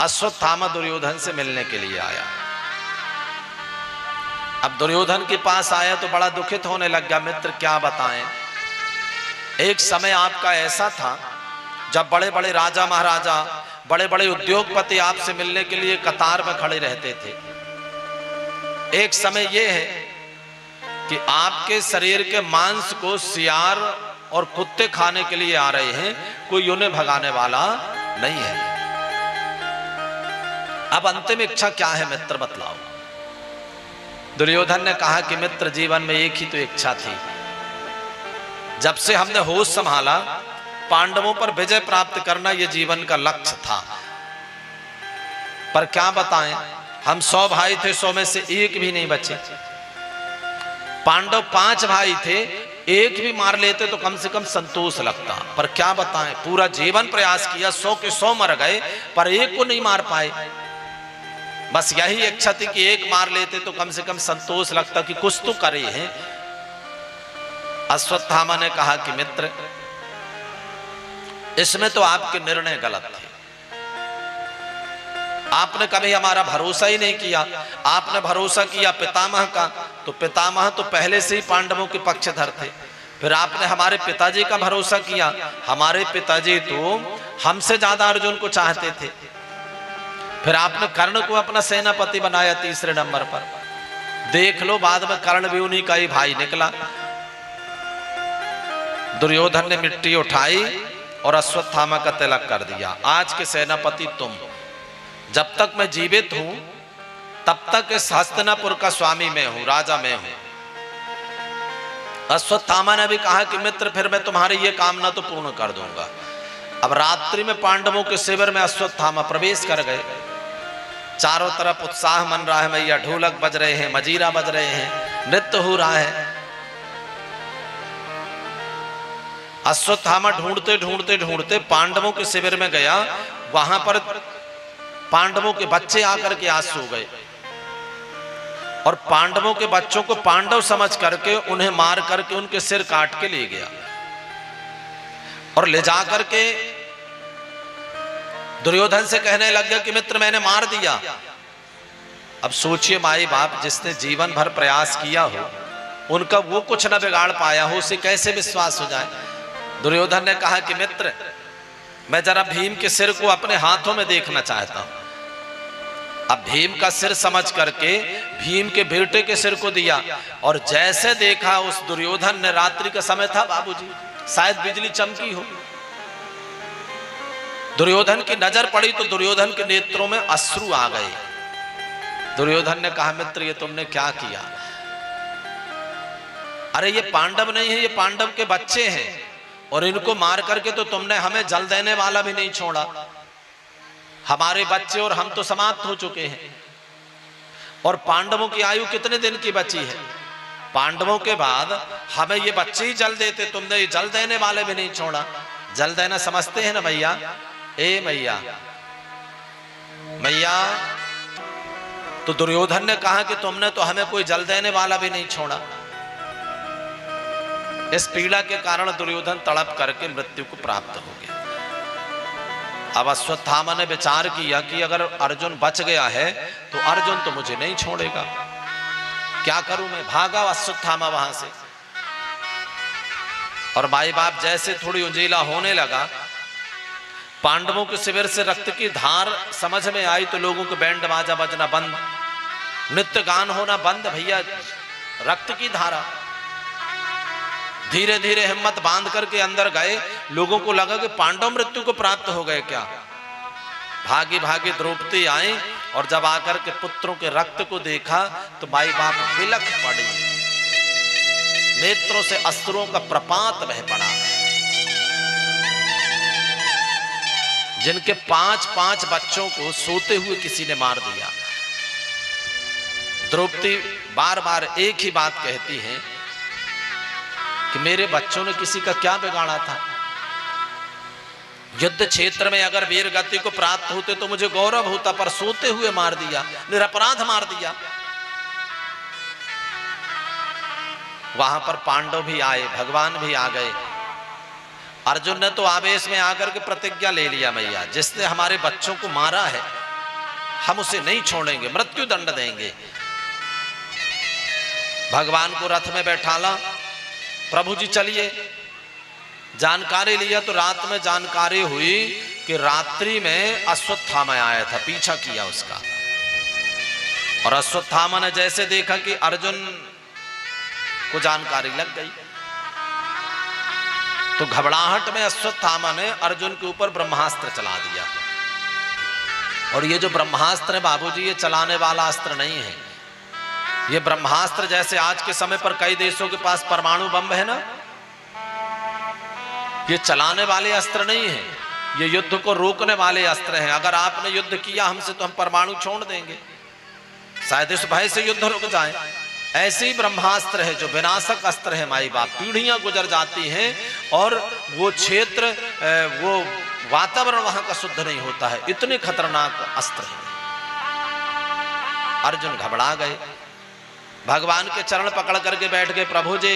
अश्वत्थामा दुर्योधन से मिलने के लिए आया। अब दुर्योधन के पास आया तो बड़ा दुखित होने लग गया। मित्र क्या बताएं, एक समय आपका ऐसा था जब बड़े बड़े राजा महाराजा, बड़े बड़े उद्योगपति आपसे मिलने के लिए कतार में खड़े रहते थे। एक समय यह है कि आपके शरीर के मांस को सियार और कुत्ते खाने के लिए आ रहे हैं, कोई उन्हें भगाने वाला नहीं है। अब अंतिम इच्छा क्या है मित्र बतलाओ। दुर्योधन ने कहा कि मित्र जीवन में एक ही तो इच्छा थी, जब से हमने होश संभाला पांडवों पर विजय प्राप्त करना यह जीवन का लक्ष्य था। पर क्या बताएं, हम 100 भाई थे, 100 में से एक भी नहीं बचे। पांडव 5 भाई थे, एक भी मार लेते तो कम से कम संतोष लगता। पर क्या बताएं, पूरा जीवन प्रयास किया, 100 के 100 मर गए पर एक को नहीं मार पाए। बस यही इच्छा थी कि एक मार लेते तो कम से कम संतोष लगता कि कुछ तो करे हैं। अश्वत्थामा ने कहा कि मित्र इसमें तो आपके निर्णय गलत थे। आपने कभी हमारा भरोसा ही नहीं किया। आपने भरोसा किया पितामह का, तो पितामह तो पहले से ही पांडवों के पक्षधर थे। फिर आपने हमारे पिताजी का भरोसा किया, हमारे पिताजी तो हमसे ज्यादा अर्जुन को चाहते थे। फिर आपने कर्ण को अपना सेनापति बनाया 3रे नंबर पर। देख लो बाद में कर्ण भी उन्हीं का ही भाई निकला। दुर्योधन ने मिट्टी उठाई और अश्वत्थामा का तिलक कर दिया। आज के सेनापति तुम, जब तक मैं जीवित हूं तब तक इस हस्तिनापुर का स्वामी मैं हूं, राजा मैं हूं। अश्वत्थामा ने भी कहा कि मित्र फिर मैं तुम्हारी ये कामना तो पूर्ण कर दूंगा। अब रात्रि में पांडवों के शिविर में अश्वत्थामा प्रवेश कर गए। चारों तरफ उत्साह मन रहा है, मैया ढोलक बज रहे हैं, मजीरा बज रहे हैं, नृत्य हो रहा है। अश्वत्थामा ढूंढते ढूंढते ढूंढते पांडवों के शिविर में गया। वहां पर पांडवों के बच्चे आकर के आज सो गए और पांडवों के बच्चों को पांडव समझ करके उन्हें मार करके उनके सिर काट के ले गया और ले जा करके दुर्योधन से कहने लग गया कि मित्र मैंने मार दिया। अब सोचिए माई बाप जिसने जीवन भर प्रयास किया हो, उनका वो कुछ न बिगाड़ पाया हो, उसे कैसे विश्वास हो जाए। दुर्योधन ने कहा कि मित्र मैं जरा भीम के सिर को अपने हाथों में देखना चाहता हूं। अब भीम का सिर समझ करके भीम के बेटे के सिर को दिया और जैसे देखा उस दुर्योधन ने, रात्रि का समय था बाबूजी, शायद बिजली चमकी हो, दुर्योधन की नजर पड़ी तो दुर्योधन के नेत्रों में अश्रु आ गए। दुर्योधन ने कहा मित्र ये तुमने क्या किया? अरे ये पांडव नहीं है, ये पांडव के बच्चे हैं और इनको मार करके तो तुमने हमें जल देने वाला भी नहीं छोड़ा। हमारे बच्चे और हम तो समाप्त हो चुके हैं और पांडवों की आयु कितने दिन की बची है? पांडवों के बाद हमें ये बच्चे ही जल देते, तुमने ये जल देने वाले भी नहीं छोड़ा। जल देना समझते हैं ना भैया? ए मैया, मैया तो दुर्योधन ने कहा कि तुमने तो हमें कोई जल देने वाला भी नहीं छोड़ा। इस पीड़ा के कारण दुर्योधन तड़प करके मृत्यु को प्राप्त हो गया। अब अश्वत्थामा ने विचार किया कि अगर अर्जुन बच गया है तो अर्जुन तो मुझे नहीं छोड़ेगा, क्या करूं मैं? भागा अश्वत्थामा वहां से और माई बाप जैसे थोड़ी उंजीला होने लगा, पांडवों के शिविर से रक्त की धार समझ में आई तो लोगों के बैंड बाजा बजना बंद, नृत्य गान होना बंद। भैया रक्त की धारा, धीरे धीरे हिम्मत बांध करके अंदर गए। लोगों को लगा कि पांडव मृत्यु को प्राप्त हो गए क्या। भागी भागी द्रौपदी आई और जब आकर के पुत्रों के रक्त को देखा तो माई बाप बिलख पड़ी, नेत्रों से अश्रुओं का प्रपात बह पड़ा। जिनके 5-5 बच्चों को सोते हुए किसी ने मार दिया। द्रौपदी बार बार एक ही बात कहती है कि मेरे बच्चों ने किसी का क्या बिगाड़ा था? युद्ध क्षेत्र में अगर वीर गति को प्राप्त होते तो मुझे गौरव होता, पर सोते हुए मार दिया, निरपराध मार दिया। वहां पर पांडव भी आए, भगवान भी आ गए। अर्जुन ने तो आवेश में आकर के प्रतिज्ञा ले लिया, मैया जिसने हमारे बच्चों को मारा है हम उसे नहीं छोड़ेंगे, मृत्यु दंड देंगे। भगवान को रथ में बैठाला, प्रभु जी चलिए। जानकारी लिया तो रात में जानकारी हुई कि रात्रि में अश्वत्थामा आया था, पीछा किया उसका। और अश्वत्थामा ने जैसे देखा कि अर्जुन को जानकारी लग गई, तो घबराहट में अश्वत्थामा ने अर्जुन के ऊपर ब्रह्मास्त्र चला दिया। और ये जो ब्रह्मास्त्र है बाबूजी, ये चलाने वाला अस्त्र नहीं है। ये ब्रह्मास्त्र जैसे आज के समय पर कई देशों के पास परमाणु बम है ना, ये चलाने वाले अस्त्र नहीं है, ये युद्ध को रोकने वाले अस्त्र हैं। अगर आपने युद्ध किया हमसे तो हम परमाणु छोड़ देंगे, शायद इस भय से युद्ध रुक जाए। ऐसे ही ब्रह्मास्त्र है जो विनाशक अस्त्र है माई बाप। पीढ़ियां गुजर जाती हैं और वो क्षेत्र, वो वातावरण वहां का शुद्ध नहीं होता है। इतने खतरनाक अस्त्र है। अर्जुन घबरा गए, भगवान के चरण पकड़ करके बैठ गए, प्रभु जी